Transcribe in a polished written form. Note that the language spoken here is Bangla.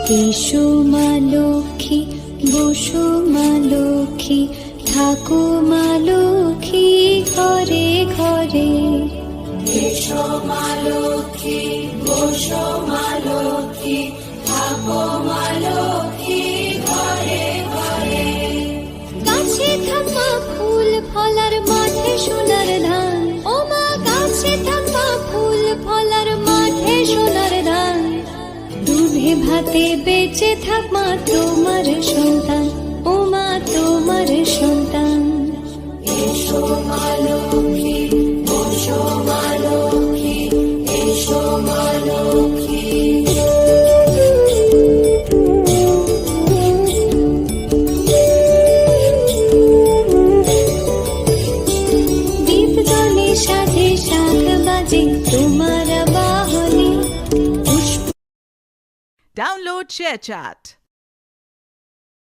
এসো মা লক্ষ্মী, বসো মা লক্ষ্মী, থাকো মা লক্ষ্মী ঘরে ঘরে। এসো মা লক্ষ্মী, বসো মা লক্ষ্মী, থাকো মা লক্ষ্মী ঘরে ঘরে। গাছে থাকা ফুল ফলার মাঠে সোনার ধান, ও মা গাছে থাকা ফুল ফলার মাঠে সোনার ধান। দুধে ভাতে বেঁচে থাক মা তোমার সন্তান, ও মা তোমার সন্তান। এসো মা লক্ষ্মী, বসো মা লক্ষ্মী, এসো মা লক্ষ্মী। দীপদানে সাথে শাখ বাজে তোমার বাহনে। Download ShareChat.